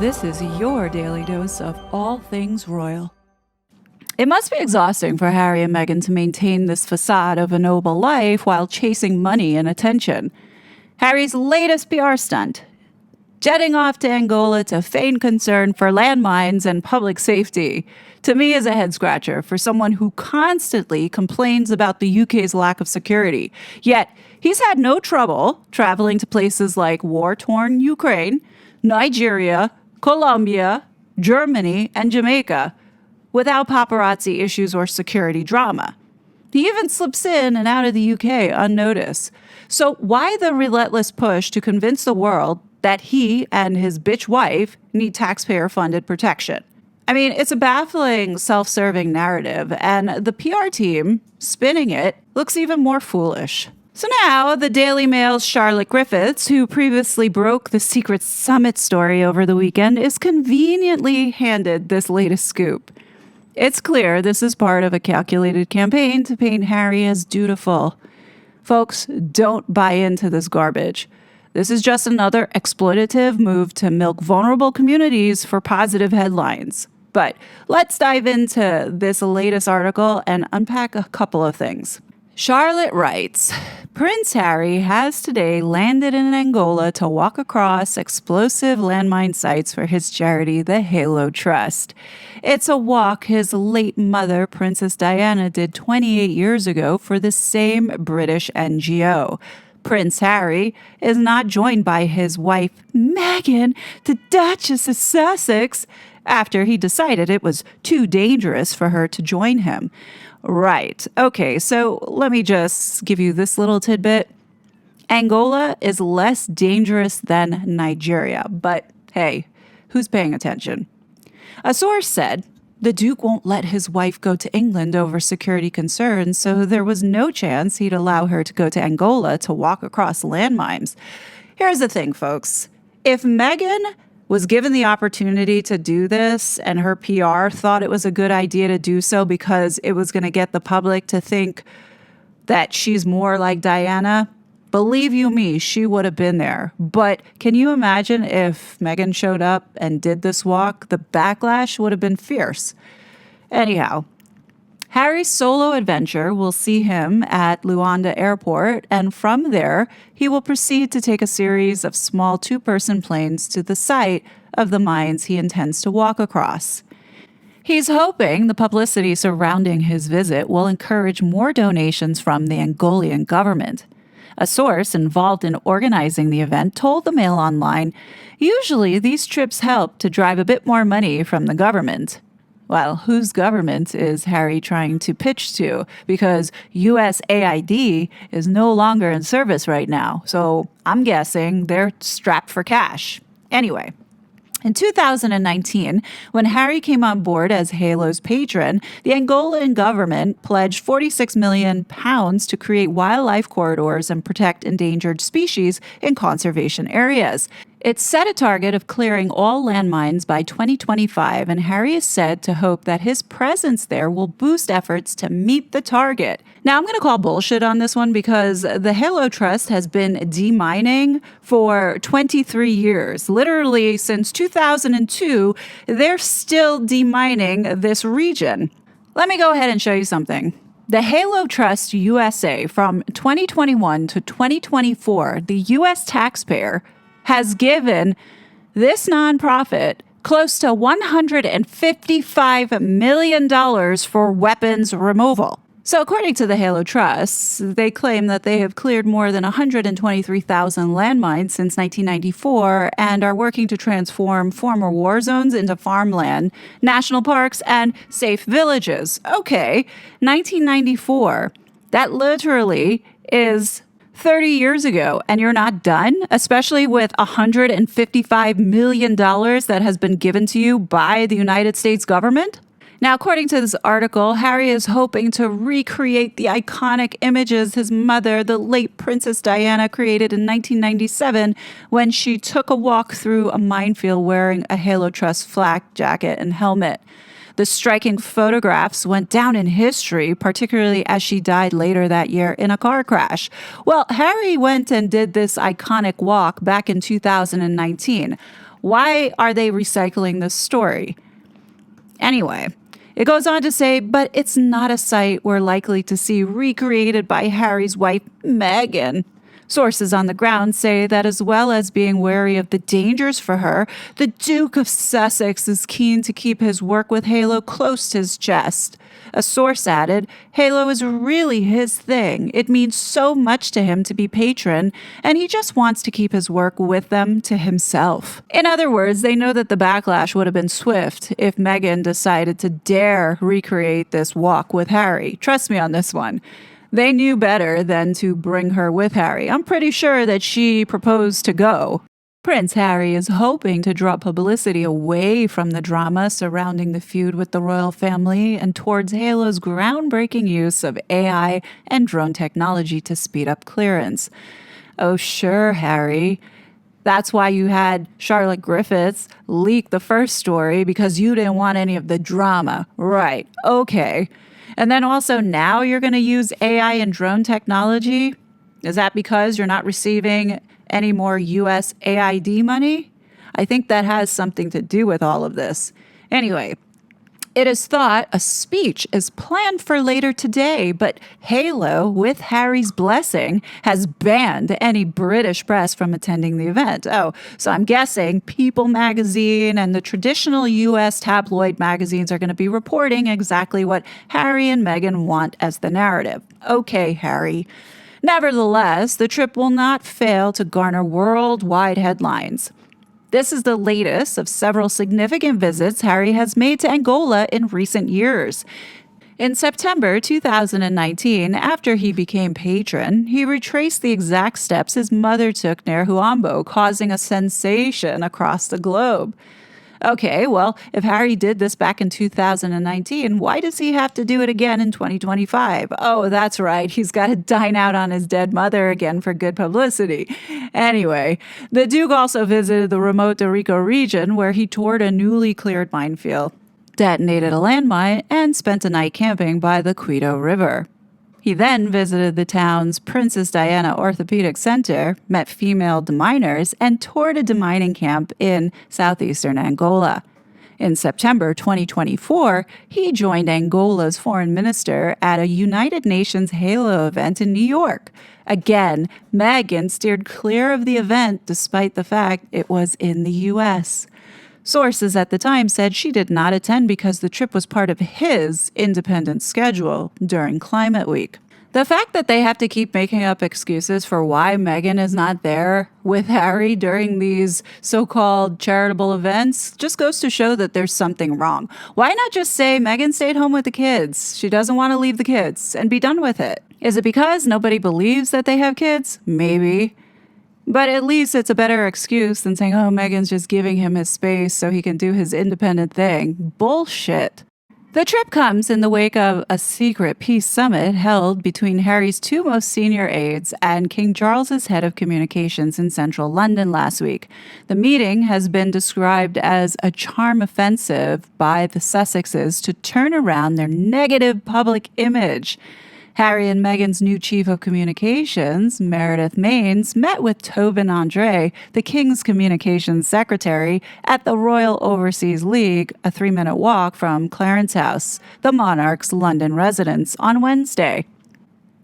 This is your daily dose of all things royal. It must be exhausting for Harry and Meghan to maintain this facade of a noble life while chasing money and attention. Harry's latest PR stunt, jetting off to Angola to feign concern for landmines and public safety, to me is a head-scratcher for someone who constantly complains about the UK's lack of security. Yet, he's had no trouble traveling to places like war-torn Ukraine, Nigeria, Colombia, Germany, and Jamaica without paparazzi issues or security drama. He even slips in and out of the UK unnoticed. So why the relentless push to convince the world that he and his bitch wife need taxpayer-funded protection? I mean, it's a baffling, self-serving narrative, and the PR team spinning it looks even more foolish. So now, the Daily Mail's Charlotte Griffiths, who previously broke the secret summit story over the weekend, is conveniently handed this latest scoop. It's clear this is part of a calculated campaign to paint Harry as dutiful. Folks, don't buy into this garbage. This is just another exploitative move to milk vulnerable communities for positive headlines. But let's dive into this latest article and unpack a couple of things. Charlotte writes, Prince Harry has today landed in Angola to walk across explosive landmine sites for his charity, the Halo Trust. It's a walk his late mother, Princess Diana, did 28 years ago for the same British NGO. Prince Harry is not joined by his wife, Meghan, the Duchess of Sussex, after he decided it was too dangerous for her to join him. Right. Okay, so let me just give you this little tidbit. Angola is less dangerous than Nigeria, but hey, who's paying attention? A source said the Duke won't let his wife go to England over security concerns, so there was no chance he'd allow her to go to Angola to walk across landmines. Here's the thing, folks. If Meghan was given the opportunity to do this and her PR thought it was a good idea to do so because it was going to get the public to think that she's more like Diana, believe you me, she would have been there. But can you imagine if Meghan showed up and did this walk? The backlash would have been fierce. Anyhow, Harry's solo adventure will see him at Luanda Airport, and from there, he will proceed to take a series of small two-person planes to the site of the mines he intends to walk across. He's hoping the publicity surrounding his visit will encourage more donations from the Angolan government. A source involved in organizing the event told the Mail Online, usually these trips help to drive a bit more money from the government. Well, whose government is Harry trying to pitch to? Because USAID is no longer in service right now, so I'm guessing they're strapped for cash. Anyway, in 2019, when Harry came on board as Halo's patron, the Angolan government pledged £46 million to create wildlife corridors and protect endangered species in conservation areas. It set a target of clearing all landmines by 2025, and Harry is said to hope that his presence there will boost efforts to meet the target. Now, I'm going to call bullshit on this one because the Halo Trust has been demining for 23 years. Literally, since 2002, they're still demining this region. Let me go ahead and show you something. The Halo Trust USA, from 2021 to 2024, the U.S. taxpayer has given this nonprofit close to $155 million for weapons removal. So according to the Halo Trust, they claim that they have cleared more than 123,000 landmines since 1994 and are working to transform former war zones into farmland, national parks, and safe villages. Okay, 1994, that literally is 30 years ago, and you're not done, especially with $155 million that has been given to you by the United States government? Now, according to this article, Harry is hoping to recreate the iconic images his mother, the late Princess Diana, created in 1997 when she took a walk through a minefield wearing a Halo Trust flak jacket and helmet. The striking photographs went down in history, particularly as she died later that year in a car crash. Well, Harry went and did this iconic walk back in 2019. Why are they recycling this story? Anyway, it goes on to say, but it's not a sight we're likely to see recreated by Harry's wife, Meghan. Sources on the ground say that as well as being wary of the dangers for her, the Duke of Sussex is keen to keep his work with Halo close to his chest. A source added, Halo is really his thing. It means so much to him to be patron, and he just wants to keep his work with them to himself. In other words, they know that the backlash would have been swift if Meghan decided to dare recreate this walk with Harry. Trust me on this one. They knew better than to bring her with Harry. I'm pretty sure that she proposed to go. Prince Harry is hoping to draw publicity away from the drama surrounding the feud with the royal family and towards Halo's groundbreaking use of AI and drone technology to speed up clearance. Oh, sure, Harry. That's why you had Charlotte Griffiths leak the first story, because you didn't want any of the drama. Right. Okay. And then also now you're going to use AI and drone technology? Is that because you're not receiving any more U.S. AID money? I think that has something to do with all of this. Anyway, it is thought a speech is planned for later today, but Halo, with Harry's blessing, has banned any British press from attending the event. Oh, so I'm guessing People magazine and the traditional U.S. tabloid magazines are going to be reporting exactly what Harry and Meghan want as the narrative. Okay, Harry. Nevertheless, the trip will not fail to garner worldwide headlines. This is the latest of several significant visits Harry has made to Angola in recent years. In September 2019, after he became patron, he retraced the exact steps his mother took near Huambo, causing a sensation across the globe. Okay, well, if Harry did this back in 2019, why does he have to do it again in 2025? Oh, that's right. He's got to dine out on his dead mother again for good publicity. Anyway, the Duke also visited the remote Dorico region where he toured a newly cleared minefield, detonated a landmine, and spent a night camping by the Quito River. He then visited the town's Princess Diana Orthopedic Center, met female deminers, and toured a demining camp in southeastern Angola. In September 2024, he joined Angola's foreign minister at a United Nations Halo event in New York. Again, Meghan steered clear of the event despite the fact it was in the U.S. Sources at the time said she did not attend because the trip was part of his independent schedule during Climate Week. The fact that they have to keep making up excuses for why Meghan is not there with Harry during these so-called charitable events just goes to show that there's something wrong. Why not just say Meghan stayed home with the kids? She doesn't want to leave the kids and be done with it. Is it because nobody believes that they have kids? Maybe. But at least it's a better excuse than saying, oh, Meghan's just giving him his space so he can do his independent thing. Bullshit. The trip comes in the wake of a secret peace summit held between Harry's two most senior aides and King Charles's head of communications in central London last week. The meeting has been described as a charm offensive by the Sussexes to turn around their negative public image. Harry and Meghan's new chief of communications, Meredith Maines, met with Tobin Andre, the King's communications secretary, at the Royal Overseas League, a 3-minute walk from Clarence House, the monarch's London residence, on Wednesday.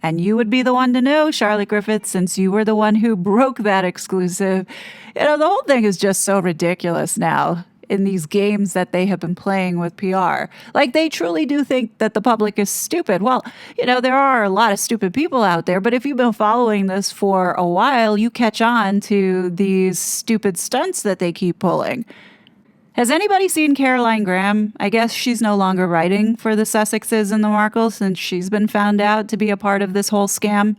And you would be the one to know, Charlotte Griffiths, since you were the one who broke that exclusive. You know, the whole thing is just so ridiculous now in these games that they have been playing with PR. Like, they truly do think that the public is stupid. Well, you know, there are a lot of stupid people out there, but if you've been following this for a while, you catch on to these stupid stunts that they keep pulling. Has anybody seen Caroline Graham? I guess she's no longer writing for the Sussexes and the Markles since she's been found out to be a part of this whole scam.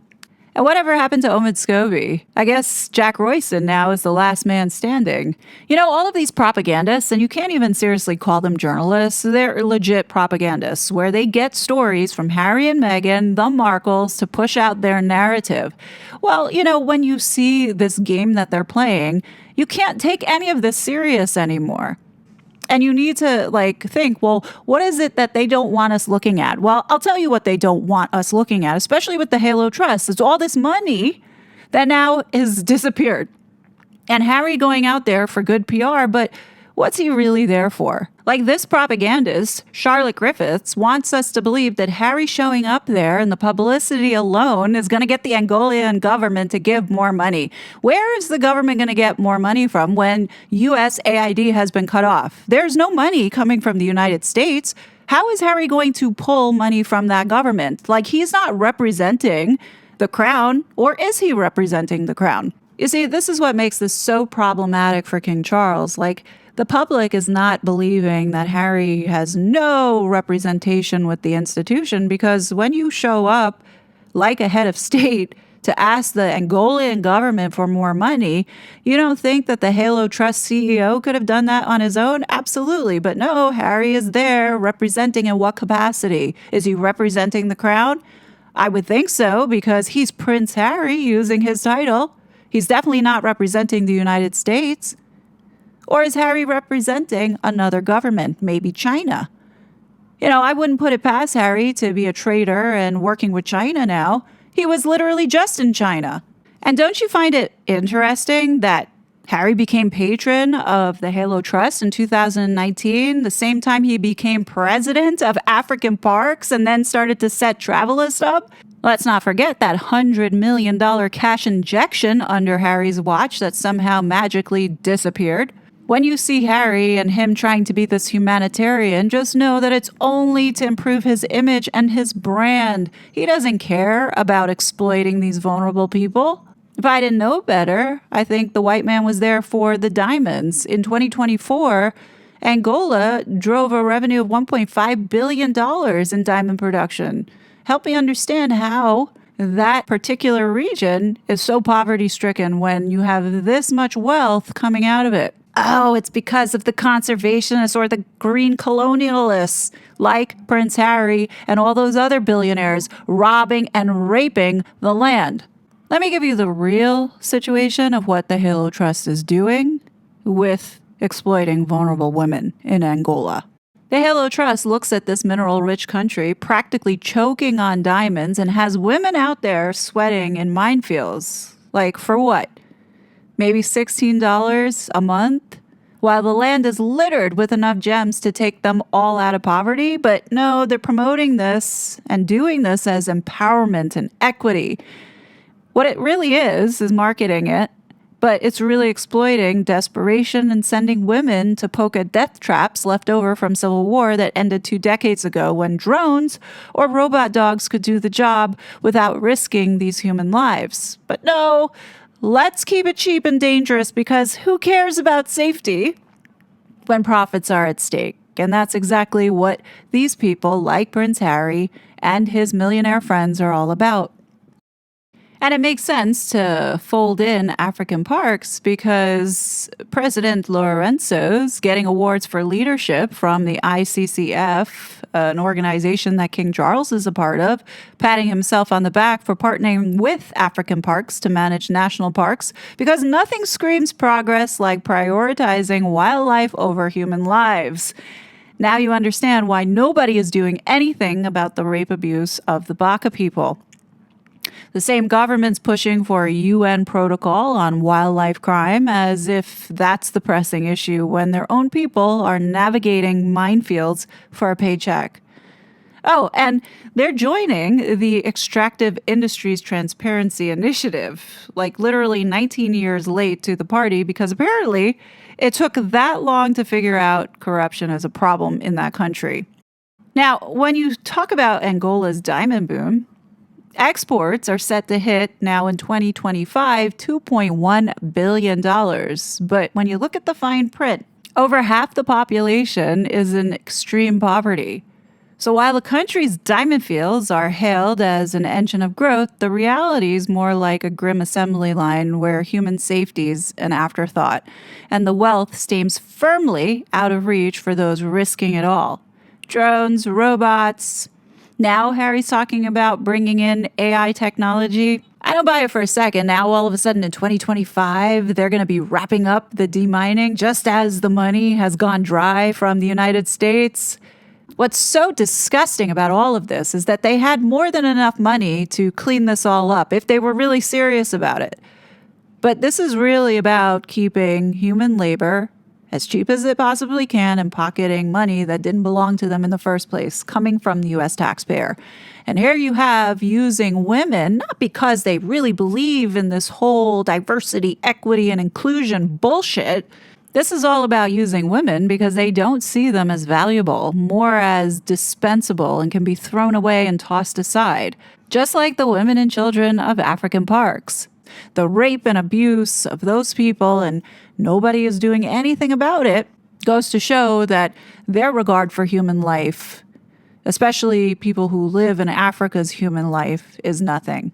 And whatever happened to Omid Scobie? I guess Jack Royston now is the last man standing. You know, all of these propagandists, and you can't even seriously call them journalists, they're legit propagandists, where they get stories from Harry and Meghan, the Markles, to push out their narrative. Well, you know, when you see this game that they're playing, you can't take any of this serious anymore. And you need to think, well, what is it that they don't want us looking at? Well, I'll tell you what they don't want us looking at, especially with the Halo Trust. It's all this money that now has disappeared. And Harry going out there for good PR, but what's he really there for? Like, this propagandist, Charlotte Griffiths, wants us to believe that Harry showing up there and the publicity alone is going to get the Angolan government to give more money. Where is the government going to get more money from when US AID has been cut off? There's no money coming from the United States. How is Harry going to pull money from that government? Like, he's not representing the crown, or is he representing the crown? You see, this is what makes this so problematic for King Charles. Like, the public is not believing that Harry has no representation with the institution, because when you show up like a head of state to ask the Angolan government for more money, you don't think that the Halo Trust CEO could have done that on his own? Absolutely. But no, Harry is there representing in what capacity? Is he representing the crown? I would think so, because he's Prince Harry using his title. He's definitely not representing the United States. Or is Harry representing another government, maybe China? You know, I wouldn't put it past Harry to be a traitor and working with China now. He was literally just in China. And don't you find it interesting that Harry became patron of the Halo Trust in 2019, the same time he became president of African Parks and then started to set Travelist up? Let's not forget that $100 million cash injection under Harry's watch that somehow magically disappeared. When you see Harry and him trying to be this humanitarian, just know that it's only to improve his image and his brand. He doesn't care about exploiting these vulnerable people. If I didn't know better, I think the white man was there for the diamonds. In 2024, Angola drove a revenue of $1.5 billion in diamond production. Help me understand how that particular region is so poverty-stricken when you have this much wealth coming out of it. Oh, it's because of the conservationists or the green colonialists like Prince Harry and all those other billionaires robbing and raping the land. Let me give you the real situation of what the Halo Trust is doing with exploiting vulnerable women in Angola. The Halo Trust looks at this mineral-rich country practically choking on diamonds and has women out there sweating in minefields. Like, for what? Maybe $16 a month? While the land is littered with enough gems to take them all out of poverty. But no, they're promoting this and doing this as empowerment and equity. What it really is marketing it, but it's really exploiting desperation and sending women to poke at death traps left over from Civil War that ended 2 decades ago when drones or robot dogs could do the job without risking these human lives. But no, let's keep it cheap and dangerous, because who cares about safety when profits are at stake? And that's exactly what these people like Prince Harry and his millionaire friends are all about. And it makes sense to fold in African parks because President Lorenzo's getting awards for leadership from the ICCF, an organization that King Charles is a part of, patting himself on the back for partnering with African parks to manage national parks, because nothing screams progress like prioritizing wildlife over human lives. Now you understand why nobody is doing anything about the rape abuse of the Baka people. The same government's pushing for a UN protocol on wildlife crime, as if that's the pressing issue when their own people are navigating minefields for a paycheck. Oh, and they're joining the Extractive Industries Transparency Initiative, like literally 19 years late to the party, because apparently it took that long to figure out corruption as a problem in that country. Now, when you talk about Angola's diamond boom, exports are set to hit now in 2025 $2.1 billion. But when you look at the fine print, over half the population is in extreme poverty. So while the country's diamond fields are hailed as an engine of growth, the reality is more like a grim assembly line where human safety is an afterthought, and the wealth stays firmly out of reach for those risking it all. Drones, robots. Now Harry's talking about bringing in AI technology. I don't buy it for a second. Now all of a sudden in 2025, they're going to be wrapping up the demining just as the money has gone dry from the United States. What's so disgusting about all of this is that they had more than enough money to clean this all up if they were really serious about it. But this is really about keeping human labor as cheap as it possibly can and pocketing money that didn't belong to them in the first place, coming from the US taxpayer. And here you have using women, not because they really believe in this whole diversity, equity, and inclusion bullshit. This is all about using women because they don't see them as valuable, more as dispensable and can be thrown away and tossed aside, just like the women and children of African parks. The rape and abuse of those people, and nobody is doing anything about it, goes to show that their regard for human life, especially people who live in Africa's human life, is nothing.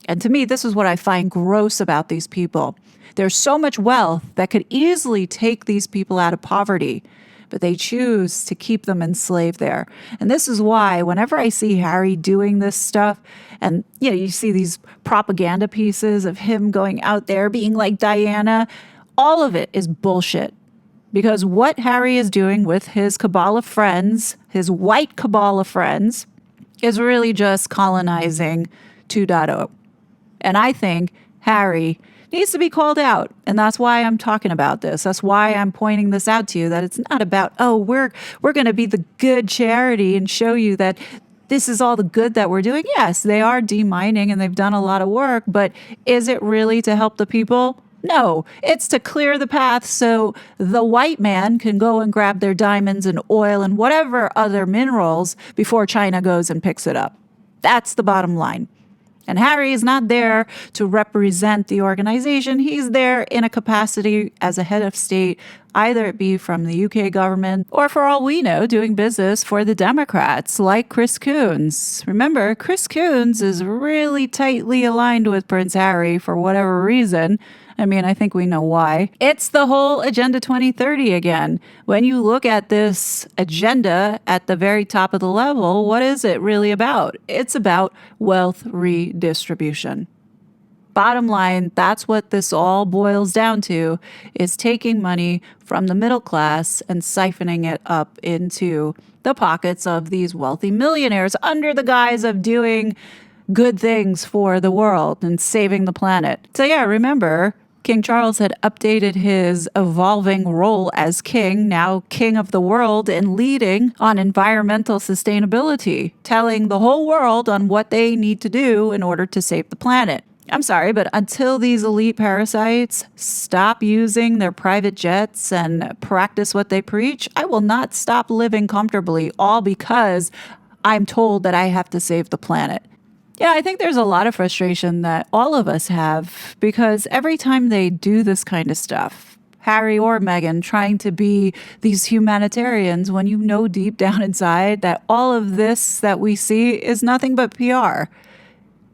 And to me, this is what I find gross about these people. There's so much wealth that could easily take these people out of poverty, but they choose to keep them enslaved there. And this is why whenever I see Harry doing this stuff, and you see these propaganda pieces of him going out there being like Diana, all of it is bullshit. Because what Harry is doing with his cabal of friends, his white cabal of friends, is really just colonizing 2.0. And I think Harry needs to be called out. And that's why I'm talking about this. That's why I'm pointing this out to you, that it's not about, oh, we're going to be the good charity and show you that this is all the good that we're doing. Yes, they are demining and they've done a lot of work, but is it really to help the people? No, it's to clear the path so the white man can go and grab their diamonds and oil and whatever other minerals before China goes and picks it up. That's the bottom line. And Harry is not there to represent the organization. He's there in a capacity as a head of state, either it be from the UK government or, for all we know, doing business for the Democrats, like Chris Coons. Remember, Chris Coons is really tightly aligned with Prince Harry for whatever reason. I mean, I think we know why. It's the whole Agenda 2030 again. When you look at this agenda at the very top of the level, what is it really about? It's about wealth redistribution. Bottom line, that's what this all boils down to, is taking money from the middle class and siphoning it up into the pockets of these wealthy millionaires under the guise of doing good things for the world and saving the planet. So yeah, remember, King Charles had updated his evolving role as king, now king of the world, and leading on environmental sustainability, telling the whole world on what they need to do in order to save the planet. I'm sorry, but until these elite parasites stop using their private jets and practice what they preach, I will not stop living comfortably, all because I'm told that I have to save the planet. Yeah, I think there's a lot of frustration that all of us have, because every time they do this kind of stuff, Harry or Meghan trying to be these humanitarians, when you know deep down inside that all of this that we see is nothing but PR.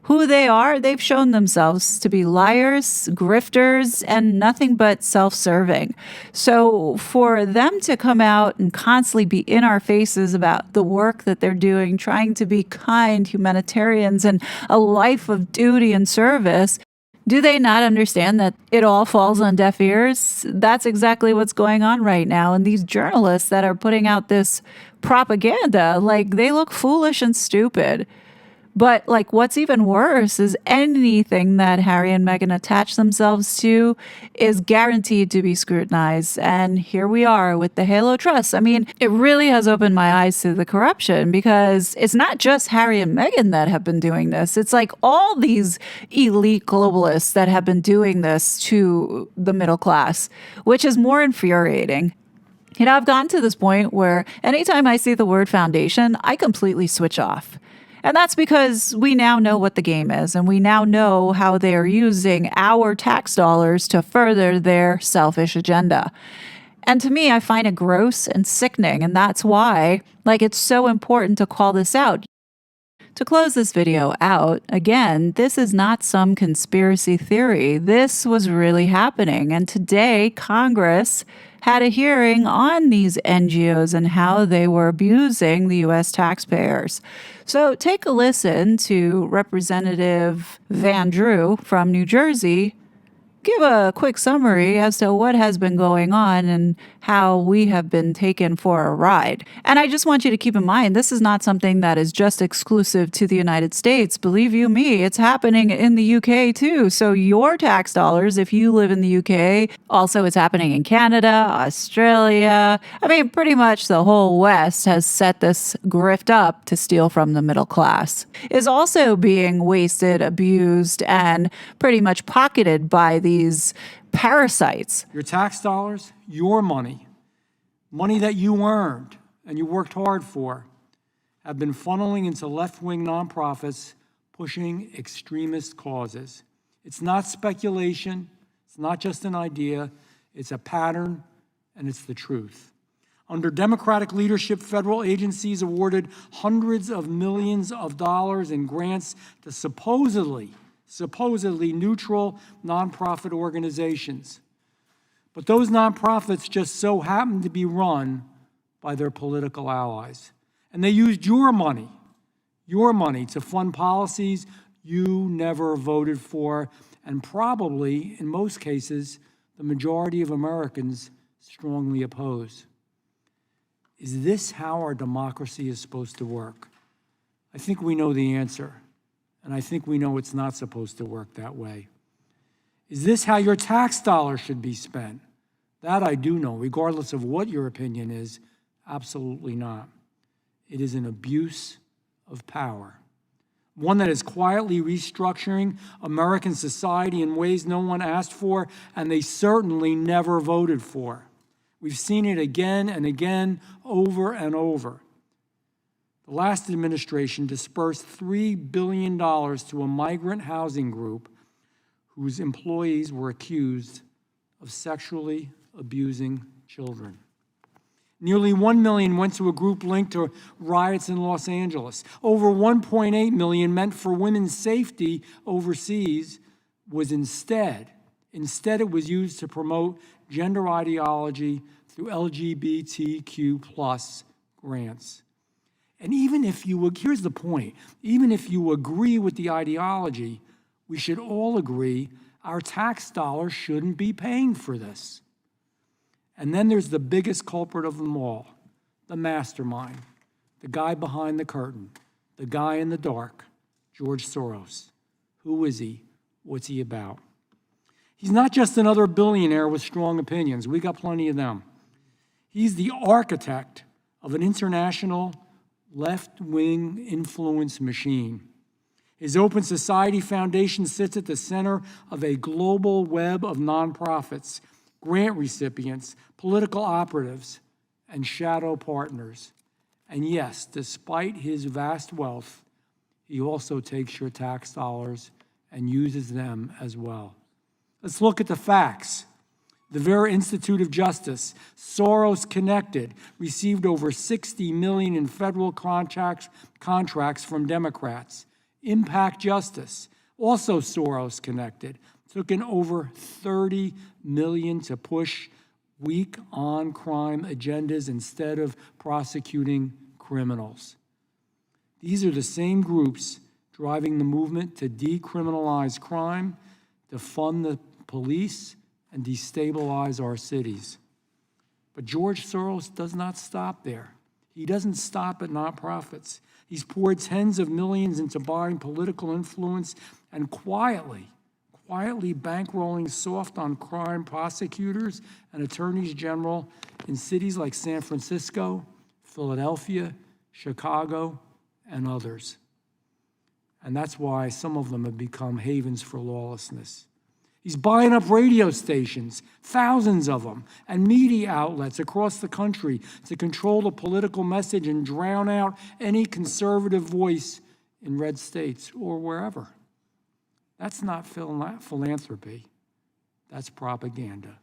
Who they are, they've shown themselves to be liars, grifters, and nothing but self-serving. So for them to come out and constantly be in our faces about the work that they're doing, trying to be kind humanitarians and a life of duty and service, do they not understand that it all falls on deaf ears? That's exactly what's going on right now. And these journalists that are putting out this propaganda, like, they look foolish and stupid. But like, what's even worse is anything that Harry and Meghan attach themselves to is guaranteed to be scrutinized. And here we are with the Halo Trust. I mean, it really has opened my eyes to the corruption, because it's not just Harry and Meghan that have been doing this. It's like all these elite globalists that have been doing this to the middle class, which is more infuriating. You know, I've gotten to this point where anytime I see the word foundation, I completely switch off. And that's because we now know what the game is, and we now know how they are using our tax dollars to further their selfish agenda. And to me, I find it gross and sickening, and that's why, like, it's so important to call this out. To close this video out, again, this is not some conspiracy theory. This was really happening. And today, Congress had a hearing on these NGOs and how they were abusing the U.S. taxpayers. So take a listen to Representative Van Drew from New Jersey give a quick summary as to what has been going on and how we have been taken for a ride. And I just want you to keep in mind, this is not something that is just exclusive to the United States. Believe you me, it's happening in the UK too. So your tax dollars, if you live in the UK, also it's happening in Canada, Australia. I mean, pretty much the whole West has set this grift up to steal from the middle class. Is also being wasted, abused, and pretty much pocketed by these parasites. Your tax dollars, your money, money that you earned and you worked hard for, have been funneling into left-wing nonprofits pushing extremist causes. It's not speculation, it's not just an idea, it's a pattern, and it's the truth. Under Democratic leadership, federal agencies awarded hundreds of millions of dollars in grants to supposedly neutral nonprofit organizations. But those nonprofits just so happen to be run by their political allies. And they used your money to fund policies you never voted for, and probably, in most cases, the majority of Americans strongly oppose. Is this how our democracy is supposed to work? I think we know the answer, and I think we know it's not supposed to work that way. Is this how your tax dollars should be spent? That I do know, regardless of what your opinion is, absolutely not. It is an abuse of power, one that is quietly restructuring American society in ways no one asked for, and they certainly never voted for. We've seen it again and again, over and over. The last administration dispersed $3 billion to a migrant housing group whose employees were accused of sexually abusing children. Nearly $1 million went to a group linked to riots in Los Angeles. Over $1.8 million meant for women's safety overseas was instead it was used to promote gender ideology through LGBTQ plus grants. And even if here's the point, even if you agree with the ideology, we should all agree our tax dollars shouldn't be paying for this. And then there's the biggest culprit of them all, the mastermind, the guy behind the curtain, the guy in the dark, George Soros. Who is he? What's he about? He's not just another billionaire with strong opinions. We got plenty of them. He's the architect of an international left-wing influence machine. His Open Society Foundation sits at the center of a global web of nonprofits, grant recipients, political operatives, and shadow partners. And yes, despite his vast wealth, he also takes your tax dollars and uses them as well. Let's look at the facts. The Vera Institute of Justice, Soros connected, received over $60 million in federal contracts from Democrats. Impact Justice, also Soros connected, took in over $30 million to push weak on-crime agendas instead of prosecuting criminals. These are the same groups driving the movement to decriminalize crime, to fund the police, and destabilize our cities. But George Soros does not stop there. He doesn't stop at nonprofits. He's poured tens of millions into buying political influence and quietly bankrolling soft on crime prosecutors and attorneys general in cities like San Francisco, Philadelphia, Chicago, and others. And that's why some of them have become havens for lawlessness. He's buying up radio stations, thousands of them, and media outlets across the country to control the political message and drown out any conservative voice in red states or wherever. That's not philanthropy. That's propaganda.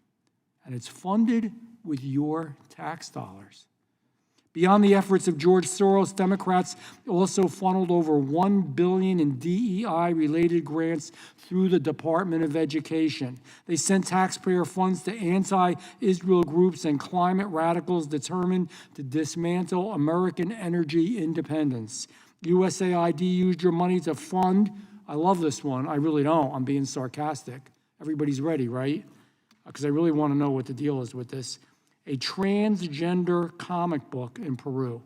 And it's funded with your tax dollars. Beyond the efforts of George Soros, Democrats also funneled over $1 billion in DEI-related grants through the Department of Education. They sent taxpayer funds to anti-Israel groups and climate radicals determined to dismantle American energy independence. USAID used your money to fund, I love this one, I really don't, I'm being sarcastic, Everybody's ready, right? Because I really want to know what the deal is with this. A transgender comic book in Peru.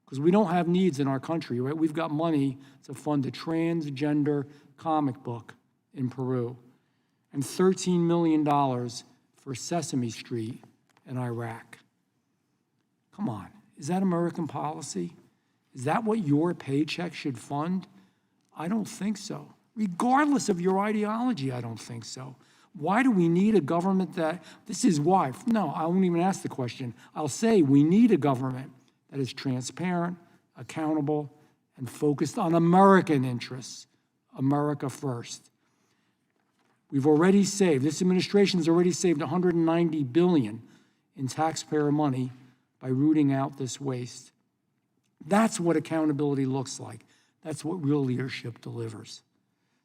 Because we don't have needs in our country, right? We've got money to fund a transgender comic book in Peru. And $13 million for Sesame Street in Iraq. Come on, is that American policy? Is that what your paycheck should fund? I don't think so. Regardless of your ideology, I don't think so. Why do we need a government that, this is why, no, I won't even ask the question. I'll say we need a government that is transparent, accountable, and focused on American interests, America first. We've already saved, this administration has already saved $190 billion in taxpayer money by rooting out this waste. That's what accountability looks like. That's what real leadership delivers.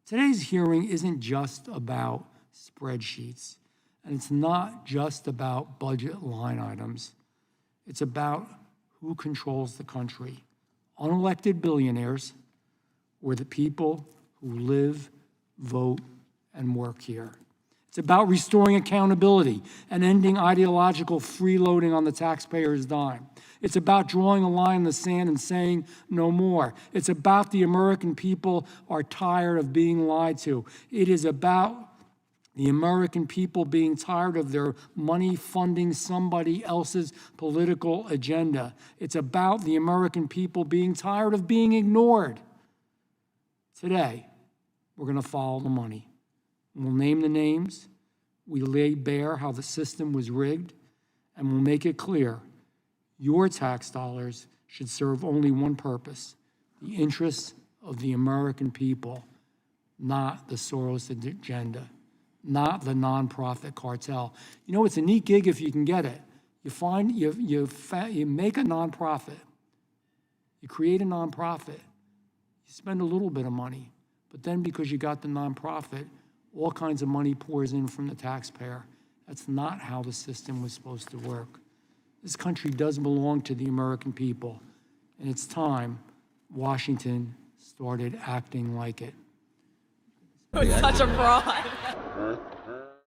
Today's hearing isn't just about spreadsheets, and it's not just about budget line items. It's about who controls the country, unelected billionaires or the people who live, vote, and work here. It's about restoring accountability and ending ideological freeloading on the taxpayer's dime. It's about drawing a line in the sand and saying no more. It's about the American people are tired of being lied to. It is about the American people being tired of their money funding somebody else's political agenda. It's about the American people being tired of being ignored. Today, we're going to follow the money. We'll name the names, we lay bare how the system was rigged, and we'll make it clear your tax dollars should serve only one purpose, the interests of the American people, not the Soros agenda, not the nonprofit cartel. You know, it's a neat gig if you can get it. You make a nonprofit, you create a nonprofit, you spend a little bit of money, but then because you got the nonprofit, all kinds of money pours in from the taxpayer. That's not how the system was supposed to work. This country does belong to the American people, and it's time Washington started acting like it. Such a fraud.